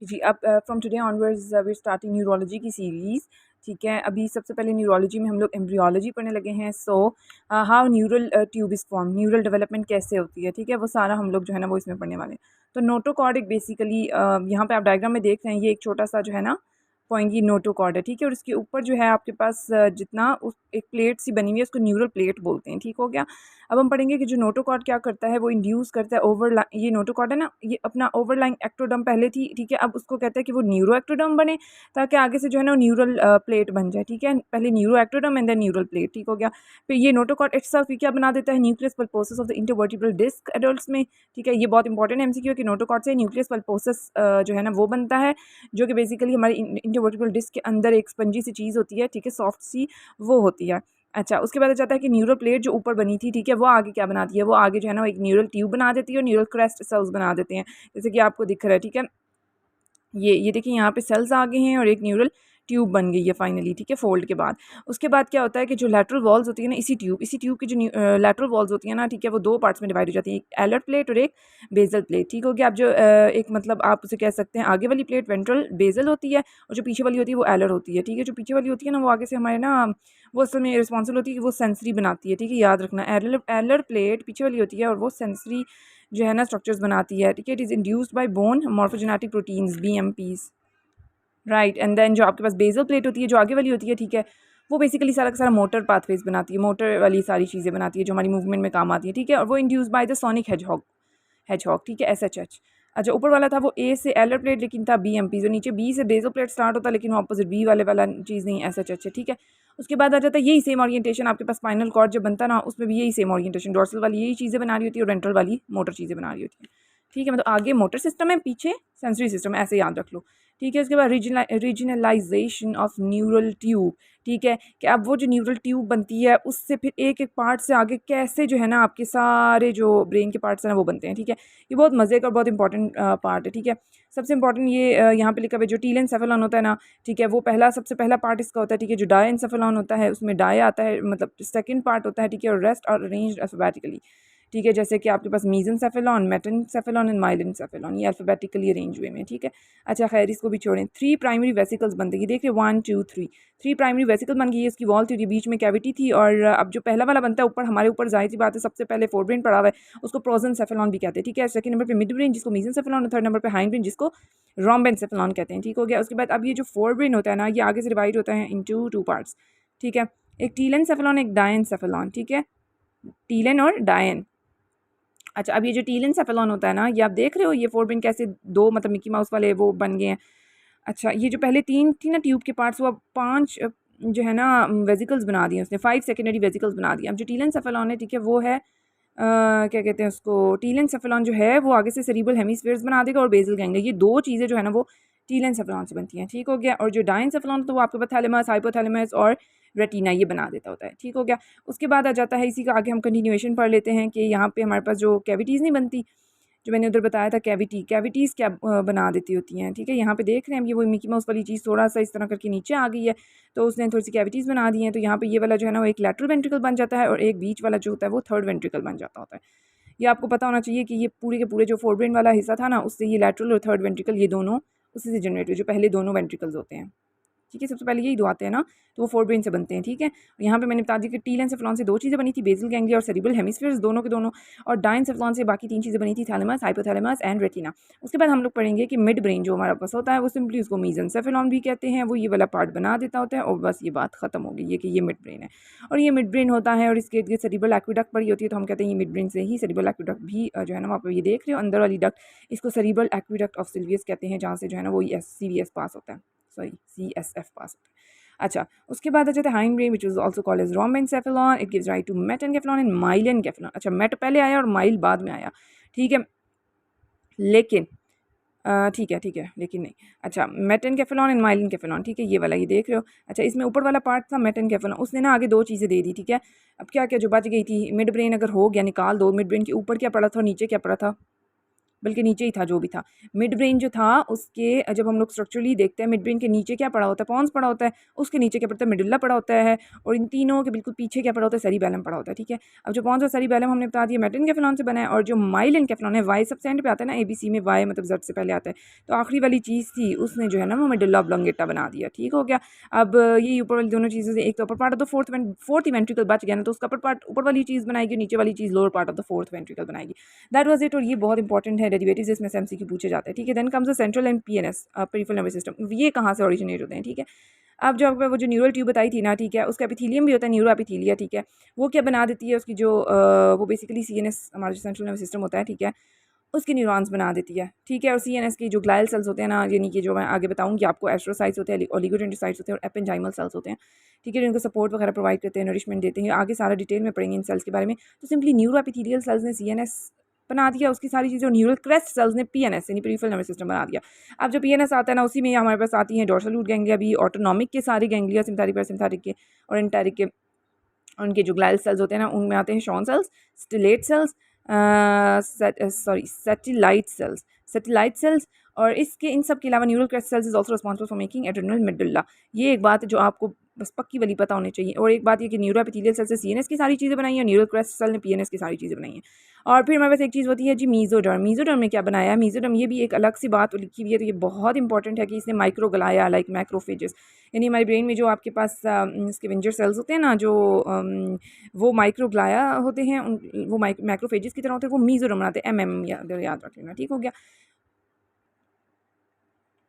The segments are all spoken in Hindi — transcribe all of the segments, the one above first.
जी, अब from today onwards we starting neurology की सीरीज़। ठीक है, अभी सबसे पहले न्यूरोलॉजी में हम लोग एम्ब्रियोलॉजी पढ़ने लगे हैं। So how neural tube is form, neural development कैसे होती है, ठीक है, वो सारा हम लोग जो है ना वो इसमें पढ़ने वाले हैं। तो नोटोकॉर्ड बेसिकली यहाँ पे आप डायग्राम में देख रहे हैं, ये एक छोटा सा जो है ना पॉइंट ये नोटोकॉर्ड है, ठीक है, और इसके ऊपर जो है आपके पास जितना उस एक प्लेट सी बनी हुई है उसको न्यूरल प्लेट बोलते हैं, ठीक हो गया। अब हम पढ़ेंगे कि जो नोटोकॉर्ड क्या करता है, वो इंड्यूस करता है ये नोटोकॉर्ड है ना, ये अपना ओवरलाइंग एक्टोडर्म पहले थी, ठीक है, अब उसको कहता है कि वो न्यूरो एक्टोडर्म बने, ताकि आगे से जो है ना न्यूरल प्लेट बन जाए, ठीक है, पहले neuro ectoderm and then neural plate, ठीक हो गया। फिर ये नोटोकॉर्ड इटसेल्फ क्या बना देता है, nucleus pulposus of the intervertebral disc adults में, ठीक है, ये बहुत इंपॉर्टेंट है एमसीक्यू कि नोटोकॉर्ड से न्यूक्लियस पल्पोसस जो है ना वो बनता है, जो कि बेसिकली हमारी इंटरवर्टिब्रल डिस्क के अंदर एक स्पंजी सी चीज़ होती है, ठीक है, सॉफ्ट सी वो होती है। अच्छा, उसके बाद आ जाता है कि न्यूरल प्लेट जो ऊपर बनी थी, ठीक है, वो आगे क्या बनाती है, वो आगे जो है ना एक न्यूरल ट्यूब बना देती है और न्यूरल क्रेस्ट सेल्स बना देते हैं, जैसे कि आपको दिख रहा है, ठीक है। ये देखिए यहाँ पे सेल्स आ गए हैं और एक न्यूरल ट्यूब बन गई है फाइनली, ठीक है, फोल्ड के बाद। उसके बाद क्या होता है कि जो लैटरल वॉल्स होती है ना, इसी ट्यूब की जो लैटरल वॉल्स होती है ना, ठीक है, वो दो पार्ट्स में डिवाइड हो जाती है, एक एलर प्लेट और एक बेजल प्लेट, ठीक हो गया। अब जो एक मतलब आप उसे कह सकते हैं आगे वाली प्लेट वेंट्रल बेजल होती है और जो पीछे वाली होती है वो एलर होती है, ठीक है। जो पीछे वाली होती है ना वो आगे से हमारे ना वो असल में रिस्पॉन्सिबल होती है कि वो सेंसरी बनाती है, ठीक है, याद रखना। एलर एलर प्लेट पीछे वाली होती है और वो सेंसरी जो है ना स्ट्रक्चर्स बनाती है, ठीक है। It is induced by bone morphogenetic proteins BMPs, right. And then जो आपके पास बेसल प्लेट होती है जो आगे वाली होती है, ठीक है, वो बेसिकली सारा का सारा मोटर पाथवेज बनाती है, मोटर वाली सारी चीज़ें बनाती है जो हमारी मूवमेंट में काम आती है, ठीक है, और वो induce by the sonic hedgehog, ठीक है, एसएचएच। अच्छा, ऊपर वाला था वो ए से एलर प्लेट लेकिन था बीएमपी, जो नीचे बी से बेसल प्लेट स्टार्ट होता है लेकिन ऑपोजिट बी वाले वाला चीज़ नहीं, एसएचएच है, ठीक है। उसके बाद आ जाता है यही सेम ओरिएंटेशन आपके पास स्पाइनल कॉर्ड जब बनता ना, उसमें भी यही सेम ओरिएंटेशन, डोर्सल वाली यही चीज़ें बना रही होती है और वेंट्रल वाली मोटर चीज़ें बना रही होती है, ठीक है। मतलब आगे मोटर सिस्टम है, पीछे सेंसरी सिस्टम है, ऐसे याद रख लो, ठीक है। उसके बाद रीजनलाइजेशन ऑफ न्यूरल ट्यूब, ठीक है, कि अब वो जो न्यूरल ट्यूब बनती है उससे फिर एक एक पार्ट से आगे कैसे जो है ना आपके सारे जो ब्रेन के पार्ट्स हैं ना वो बनते हैं, ठीक है। ये बहुत मज़े का और बहुत इंपॉर्टेंट पार्ट है, ठीक है। सबसे इंपॉर्टेंट ये यहाँ पे लिखा हुआ है जो टीलेनसेफेलॉन होता है ना, ठीक है, वो सबसे पहला पार्ट इसका होता है, ठीक है। जो डायएन्सेफेलॉन होता है उसमें डाय आता है, मतलब सेकंड पार्ट होता है, ठीक है, और रेस्ट और अरेंज्ड अल्फाबेटिकली, ठीक है, जैसे कि आपके पास मीजनसेफेलॉन, मेटनसेफेलॉन एंड माइलिनसेफेलॉन, ये अल्फाबेटिकली अरेंज हुए में, ठीक है। अच्छा खैर, इसको भी छोड़ें। 3 प्राइमरी वेसिकल्स बनते हैं, देखिए 1 2 3, 3 प्राइमरी वेसिकल बन गई है, इसकी वॉल थी, बीच में कैविटी थी, और अब जो पहला वाला बनता है ऊपर हमारे ऊपर, जाहिर सी बात है सबसे पहले फोर ब्रेन पड़ा हुआ है, उसको प्रोजेंसेफेलॉन भी कहते हैं, ठीक है। सेकंड नंबर पे मिड ब्रेन जिसको मीजनसेफेलॉन, और थर्ड नंबर पे हाइंड ब्रेन जिसको रोम्बेनसेफेलॉन कहते हैं, ठीक हो गया। उसके बाद अब ये जो फोर ब्रेन होता है ना, ये आगे से डिवाइड होता है इनटू 2 पार्ट्स, ठीक है, एक टीलेनसेफेलॉन एक डायनसेफेलॉन, ठीक है, टीलेन और डायन। अच्छा, अब ये जो टीलेनसेफेलॉन होता है ना, ये आप देख रहे हो ये फोर ब्रेन कैसे दो मतलब मिक्की माउस वाले वो बन गए हैं। अच्छा, ये जो पहले 3 थी ना ट्यूब के पार्ट्स, वो अब 5 जो है ना वेसिकल्स बना दिए उसने, 5 सेकेंडरी वेसिकल्स बना दिए। अब जो टीलेनसेफेलॉन है, ठीक है, वो है क्या कहते हैं उसको, टीलेनसेफेलॉन जो है वो आगे से सेरिब्रल हेमिस्फीयर्स बना देगा और बेसल गैंग्लिया, ये दो चीज़ें जो है ना वो टीलेनसेफेलॉन से बनती हैं, ठीक हो गया। और जो डायनसेफेलॉन तो वो आपके पास थैलेमस, हाइपोथैलेमस और रेटिना ये बना देता होता है, ठीक हो गया। उसके बाद आ जाता है, इसी का आगे हम कंटिन्यूएशन पढ़ लेते हैं कि यहाँ पे हमारे पास जो कैविटीज़ नहीं बनती, जो मैंने उधर बताया था कैविटीज़ क्या बना देती होती हैं, ठीक है। यहाँ पे देख रहे हैं हम, ये वो मिकी माउस वाली चीज़ थोड़ा सा इस तरह करके नीचे आ गई है, तो उसने थोड़ी सी कैविटीज़ बना दी हैं। तो यहाँ पे ये वाला जो है ना वो एक लैटरल वेंट्रिकल बन जाता है और एक बीच वाला जो होता है वो थर्ड वेंट्रिकल बन जाता होता है। ये आपको पता होना चाहिए कि ये पूरे के पूरे जो फोरब्रेन वाला हिस्सा था ना, उससे ये लैटरल और थर्ड वेंट्रिकल ये दोनों उसी से जनरेट हुए, जो पहले दोनों वेंट्रिकल्स होते हैं, ठीक है। सबसे पहले यही दो आते हैं ना, तो वो फोर ब्रेन से बनते हैं, ठीक है। यहाँ पे मैंने बता दी कि टीलेनसेफेलॉन से दो चीज़ें बनी थी, बेसल गैंग्लिया और सेरिब्रल हेमिस्फीयर्स दोनों के दोनों, और डायनसेफेलॉन से बाकी 3 चीज़ें बनी थी, थैलेमस, हाइपोथैलेमस एंड रेटिना। उसके बाद हम लोग पढ़ेंगे कि मिड ब्रेन जो हमारा पास होता है वो सिंपली उसको मीजनसेफेलॉन भी कहते हैं, वो ये वाला पार्ट बना देता होता है और बस ये बात खत्म हो गई है कि ये मिड ब्रेन है। और ये मिड ब्रेन होता है और इसके इर्द गिर्द सेरिब्रल एक्विडक्ट पड़ी होती है, तो हम कहते हैं ये मिड ब्रेन से ही सेरिब्रल एक्विडक्ट भी जो है ना वहाँ पर ये देख रहे हो अंदर वाली डक्ट, इसको सेरिब्रल एक्विडक्ट ऑफ सिल्वियस कहते हैं, जहाँ से जो है ना वो CVS पास होता है, सॉरी CSF पास होता है। अच्छा, उसके बाद आ जाता है hind brain which is also called as rhombencephalon, it gives right to metencephalon and myelencephalon. अच्छा, मेट पहले आया और माइल बाद में आया, ठीक है, लेकिन ठीक है लेकिन नहीं। अच्छा, मेटेनकेफेलॉन एंड माइलिनकेफेलॉन, ठीक है, ये वाला ये देख रहे हो। अच्छा, इसमें ऊपर वाला पार्ट था मेटेनकेफेलॉन, उसने ना आगे दो चीज़ें दे दी, ठीक है। अब क्या क्या जो बच गई थी, मिड ब्रेन अगर हो गया निकाल दो, मिड ब्रेन के ऊपर क्या पड़ा था और नीचे क्या पड़ा था, बल्कि नीचे ही था जो भी था। मिड ब्रेन जो था उसके जब हम लोग स्ट्रक्चरली देखते हैं मिड ब्रेन के नीचे क्या पड़ा होता है, पॉन्स पड़ा होता है, उसके नीचे क्या पड़ता है, मिडुल्ला पड़ा होता है, और इन तीनों के बिल्कुल पीछे क्या पड़ा होता है, सेरिबेलम पड़ा होता है। ठीक है, अब जो पॉन्स और सेरिबेलम हमने बता दिया मेटेनकेफेलॉन से बना है, और जो माइलेनकेफेलॉन है वाई सबसे एंड पे आता है ना, ABC में वाई मतलब जेड से पहले आता है, तो आखिरी वाली चीज़ थी उसने जो है ना वो मेडुल्ला ऑब्लोंगेटा बना दिया। ठीक हो गया। अब ये ऊपर वाली दोनों चीज़ें, एक तो upper part of the fourth ventricle बच गया ना, तो उसका अपर पार्ट ऊपर वाली चीज़ बनाएगी, नीचे वाली चीज़ lower part of the fourth ventricle बनाएगी। That was it. और ये बहुत इंपॉर्टेंट है, डेरिवेटिव्स इसमें से MCQ पूछे जाते हैं। ठीक है, then comes the central and PNS peripheral nervous system. ये कहाँ से ओरिजिनेट होते हैं? ठीक है, अब जो आपको वो जो न्यूरल ट्यूब बताई थी ना, ठीक है, उसका एपिथेलियम भी होता है, न्यूरो एपिथेलिया। ठीक है, वो क्या बना देती है, उसकी जो वो बेसिकली CNS हमारा जो सेंट्रल नर्वस सिस्टम होता है, ठीक है, उसके न्यूरॉन्स बना देती है। ठीक है, और CNS की जो ग्लायल सेल्स होते हैं ना, यानी कि जो मैं आगे बताऊंगी आपको, एस्ट्रोसाइट्स होते हैं, ओलिगोडेंड्रोसाइट्स होते हैं, और एपेंजाइमल सेल्स होते हैं। ठीक है, जिनको सपोर्ट वगैरह प्रोवाइड करते हैं, नरिशमेंट देते हैं। आगे सारा डिटेल में पढ़ेंगे इन सेल्स के बारे में। तो सिंपली न्यूरो एपिथेलियल सेल्स ने CNS बना दिया, उसकी सारी चीज़ें, और न्यूरल क्रेस्ट सेल्स ने PNS यानी पेरिफेरल नर्वस सिस्टम बना दिया। अब जो PNS आता है ना, उसी में हमारे पास आती हैं डोर्सल रूट गैंग्लिया भी, ऑटोनॉमिक के सारे गैंग्लिया, सिम्पैथिक पैरासिम्पैथिक के और एंटेरिक के, उनके जो ग्लायल सेल्स होते हैं ना, उनमें आते हैं Schwann cells, stellate cells, satellite cells. और इसके इन सब के अलावा neural crest cells is also responsible for making adrenal medulla. ये एक बात है जो आपको बस पक्की वाली पता होनी चाहिए। और एक बात ये कि न्यूरो एपिथेलियल सेल से CNS की सारी चीज़ें बनाई हैं, न्यूरल क्रेस्ट सेल ने PNS की सारी चीज़ें बनाई हैं। और फिर हमारे पास एक चीज़ होती है जी मीजोडर्म। मीजोडर्म में क्या बनाया है? मीजोडर्म ये भी एक अलग सी बात लिखी हुई है, तो ये बहुत इंपॉर्टेंट है कि इसने माइक्रोग्लाया लाइक मैक्रोफेजेस, यानी हमारे ब्रेन में जो आपके पास स्कैवेंजर सेल्स होते हैं ना, जो वो माइक्रोग्लाया होते हैं, वो मैक्रोफेजेस की तरह होते हैं, वो मीजोडर्म बनाते हैं। याद रख लेना। ठीक हो गया।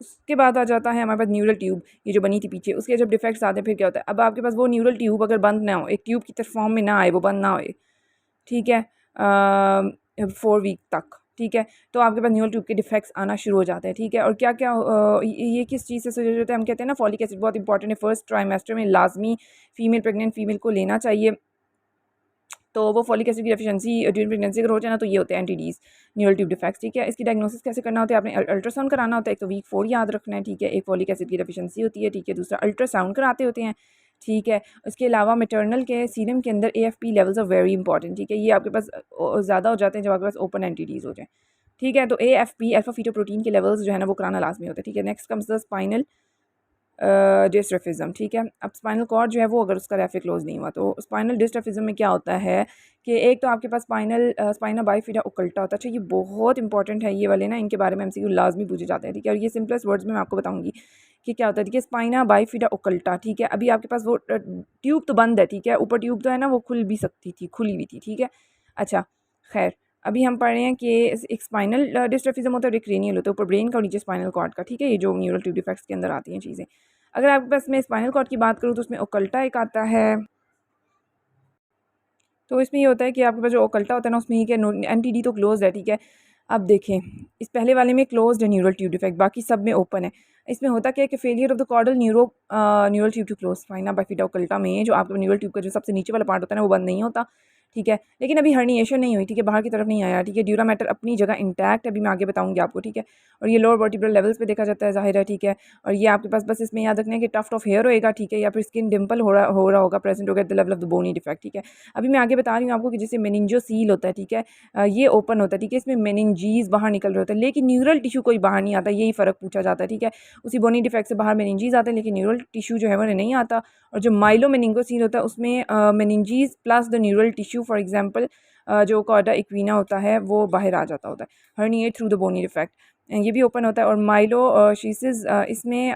उसके बाद आ जाता है हमारे पास न्यूरल ट्यूब, ये जो बनी थी पीछे, उसके जब डिफेक्ट्स आते हैं फिर क्या होता है। अब आपके पास वो न्यूरल ट्यूब अगर बंद ना हो, एक ट्यूब की तरफ फॉर्म में ना आए, वो बंद ना होए, ठीक है, 4 वीक तक, ठीक है, तो आपके पास न्यूरल ट्यूब के डिफेक्ट्स आना शुरू हो जाते हैं। ठीक है, और क्या क्या ये किस चीज़ से associated होता है? हम कहते हैं ना फॉलिक एसिड बहुत इंपॉर्टेंट है, फर्स्ट ट्राइमेस्टर में लाजमी प्रेग्नेंट फीमेल को लेना चाहिए। तो वो फॉलिक एसिड की डेफिशिएंसी ड्यूरिंग प्रेगनेंसी अगर हो जाए ना, तो ये होते हैं एंटीडीज, न्यूरल ट्यूब डिफेक्ट्स। ठीक है, इसकी डायग्नोसिस कैसे करना होता है? आपने अल्ट्रासाउंड कराना होता है, एक तो वीक 4 याद रखना है। ठीक है, एक फॉलिक एसिड की डेफिशिएंसी होती है, ठीक है, दूसरा अल्ट्रासाउंड कराते होते हैं। ठीक है, उसके अलावा मैटरनल के सीरम के अंदर AFP levels are very important. ठीक है, ये आपके पास ज़्यादा हो जाते हैं जब आपके पास ओपन एंटीडीज हो जाए। ठीक है, तो AFP अल्फा फीटोप्रोटीन के लेवल्स जो है ना वो कराना लाजमी होता है। ठीक है, नेक्स्ट कम्स द स्पाइनल डिस्ट्रॉफिज्म। ठीक है, अब स्पाइनल कॉर्ड जो है वो अगर उसका रेफे क्लोज नहीं हुआ, तो स्पाइनल डिस्ट्रॉफिज्म में क्या होता है कि एक तो आपके पास स्पाइना बाइफिडा ओकल्टा होता है। अच्छा, ये बहुत इंपॉर्टेंट है, ये वाले ना इनके बारे में MCQ लाजमी पूछे जाते हैं। ठीक है, और ये सिंपलेस्ट वर्ड्स में मैं आपको बताऊंगी कि क्या होता है। ठीक है, स्पाइना बाइफिडा ओकल्टा। ठीक है, अभी आपके पास वो ट्यूब तो बंद है, ठीक है, ऊपर ट्यूब तो है ना वो खुल भी सकती थी, खुली हुई थी। ठीक है, अच्छा, खैर, अभी हम पढ़ रहे हैं कि एक स्पाइनल डिस्ट्रॉफिज्म होता है और एक क्रेनियल होता है, ऊपर ब्रेन का और नीचे स्पाइनल कॉर्ड का। ठीक है, ये जो न्यूरल ट्यूब डिफेक्ट्स के अंदर आती हैं चीज़ें। अगर आपके पास में स्पाइनल कॉर्ड की बात करूँ तो उसमें ओकल्टा एक आता है। तो इसमें ये होता है कि आपके पास जो ओकल्टा होता है ना, उसमें ये क्या NTD तो क्लोज है। ठीक है, अब देखें, इस पहले वाले में क्लोज्ड है न्यूरल ट्यूब डिफेक्ट, बाकी सब में ओपन है। इसमें होता क्या है कि failure of the caudal neural tube to close spina bifida occulta में जो आपके न्यूरल ट्यूब का जो सबसे नीचे वाला पार्ट होता है ना वो बंद नहीं होता। ठीक है, लेकिन अभी हर्निएशन नहीं हुई। ठीक है, बाहर की तरफ नहीं आया। ठीक है, ड्यूरा मैटर अपनी जगह इंटैक्ट, अभी मैं आगे बताऊंगी आपको। ठीक है, और ये लोअर वर्टिब्रल लेवल्स पे देखा जाता है, जाहिर है। ठीक है, और ये आपके पास बस इसमें याद रखना है कि टफ्ट ऑफ हेयर होएगा। ठीक है, या फिर स्किन डिम्पल हो रहा होगा, प्रेजेंट होगा at the level of the bony defect. ठीक है, अभी मैं आगे बता रही हूँ आपको कि जैसे मेनिंजोसील होता है। ठीक है, ये ओपन होता है। ठीक है, इसमें मेनिंजीज बाहर निकल रहे होते हैं, लेकिन न्यूरल टिश्यू कोई बाहर नहीं आता, यही फ़र्क पूछा जाता है। ठीक है, उसी बोनी डिफेक्ट से बाहर मेनिंजीज आते हैं, लेकिन न्यूरल टिश्यू जो है वो नहीं आता। और जो माइलो मेनिंगोसील होता है उसमें meninges plus the neural tissue, for example जो कॉर्डा इक्वीना होता है वो बाहर आ जाता होता है, herniate through the bony defect, ये भी ओपन होता है। और माइलोशीसिस इसमें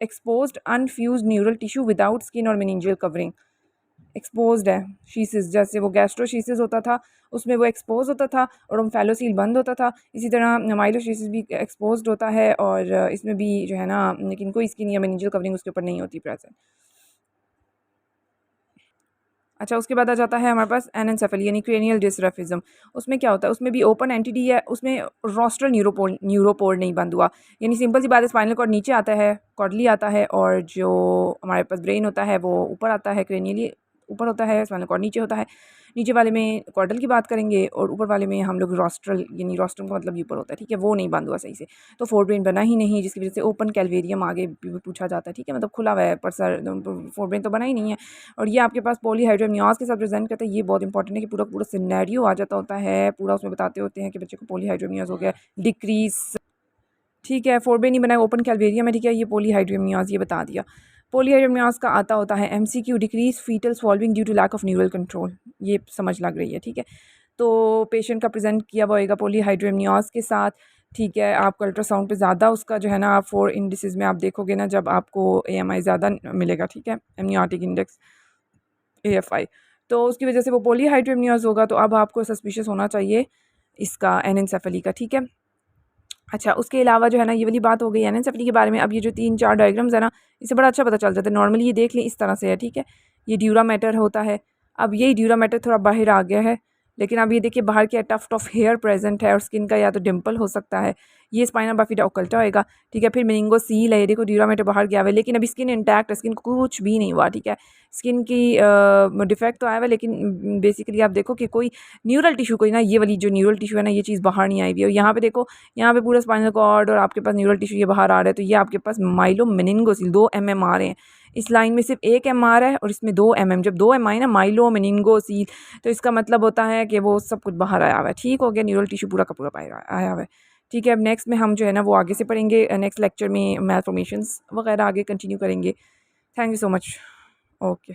exposed unfuse neural tissue without skin और मेनिंजियल कवरिंग एक्सपोज्ड है। शीसिस जैसे वो गैस्ट्रोशीसिस होता था उसमें वो एक्सपोज होता था और ओम्फेलोसील बंद होता था, इसी तरह माइलोशीसिस भी एक्सपोज्ड होता है और इसमें भी जो है ना, लेकिन कोई स्किन या मेनिंजियल कवरिंग उसके ऊपर नहीं होती प्रेजेंट। अच्छा, उसके बाद आ जाता है हमारे पास एनेंसेफली यानी क्रेनियल डिस्ट्रॉफिज्म। उसमें क्या होता है? उसमें भी ओपन एंटिटी है, उसमें रोस्ट्रल न्यूरोपोर नहीं बंद हुआ, यानी सिंपल सी बात है, स्पाइनल कॉर्ड नीचे आता है, कॉर्डली आता है, और जो हमारे पास ब्रेन होता है वो ऊपर आता है, क्रेनियली ऊपर होता है, स्पाइनल कॉर्ड नीचे होता है। नीचे वाले में कॉर्डल की बात करेंगे और ऊपर वाले में हम लोग रॉस्ट्रल, यानी रॉस्ट्रम का मतलब ऊपर होता है, ठीक है, वो नहीं बंद हुआ सही से, तो फोरब्रेन बना ही नहीं, जिसकी वजह से ओपन कैलवेरियम आगे पूछा जाता है, ठीक है, मतलब खुला हुआ है पर सर फोरब्रेन तो बना ही नहीं है। और ये आपके पास पॉलीहाइड्रोमियास के साथ प्रेजेंट करता है। ये बहुत इंपॉर्टेंट है कि पूरा पूरा सिनेरियो आ जाता होता है, पूरा उसमें बताते होते हैं कि बच्चे को पॉलीहाइड्रोमियास हो गया, डिक्रीज, ठीक है, फोरब्रेन नहीं बनाया, ओपन कैलवेरियम है, ठीक है, ये पॉलीहाइड्रोमियास ये बता दिया। पॉलीहाइड्रोमियास का आता होता है MCQ, decrease fetal swallowing due to lack of neural control, ये समझ लग रही है, ठीक है। तो पेशेंट का प्रेजेंट किया हुआ होगा पॉलीहाइड्रोमियास के साथ, ठीक है। आपको अल्ट्रासाउंड पे ज़्यादा उसका जो है ना, आप 4 इंडिसेस में आप देखोगे ना, जब आपको AMI ज़्यादा मिलेगा, ठीक है, एमनियोटिक इंडेक्स AFI, तो उसकी वजह से वो पॉलीहाइड्रोमियास होगा, तो अब आपको सस्पिशियस होना चाहिए इसका एनेंसेफली का, ठीक है। अच्छा, उसके अलावा जो है ना, ये वाली बात हो गई एनेंसेफली के बारे में। अब ये जो 3-4 डायग्राम्स है ना, इससे बड़ा अच्छा पता चल जाता है। नॉर्मली ये देख लें इस तरह से है, ठीक है, ये ड्यूरा मैटर होता है। अब यही ड्यूरा मैटर थोड़ा बाहर आ गया है, लेकिन अब ये देखिए बाहर क्या टफ्ट ऑफ हेयर प्रेजेंट है और स्किन का या तो डिम्पल हो सकता है, ये स्पाइना बाफिडा ओकल्टा होएगा, ठीक है। फिर मेनिंगोसील है, ये देखो ड्यूरा मैटर बाहर गया हुआ है, लेकिन अभी स्किन इंटैक्ट है, स्किन को कुछ भी नहीं हुआ, ठीक है। स्किन की डिफेक्ट तो आया हुआ है, लेकिन बेसिकली आप देखो कि कोई न्यूरल टिश्यू, कोई ना ये वाली जो न्यूरल टिश्यू है ना, ये चीज़ बाहर नहीं आई हुई है। और यहाँ पे देखो, यहाँ पे पूरा स्पाइनल कॉर्ड और आपके पास न्यूरल टिश्यू ये बाहर आ रहा है, तो ये आपके पास माइलो मेनिंगोसील 2 mm आ रहे हैं। इस लाइन में सिर्फ 1 mm आ रहा है और इसमें 2 mm, जब 2 mm आए ना माइलो मेनिंगोसील, तो इसका मतलब होता है कि वो सब कुछ बाहर आया हुआ है, ठीक हो गया, न्यूरल टिश्यू पूरा का पूरा बाहर आया हुआ है, ठीक है। अब नेक्स्ट में हम जो है ना वो आगे से पढ़ेंगे, नेक्स्ट लेक्चर में मैलफॉर्मेशंस वगैरह आगे कंटिन्यू करेंगे। Thank you so much. Okay.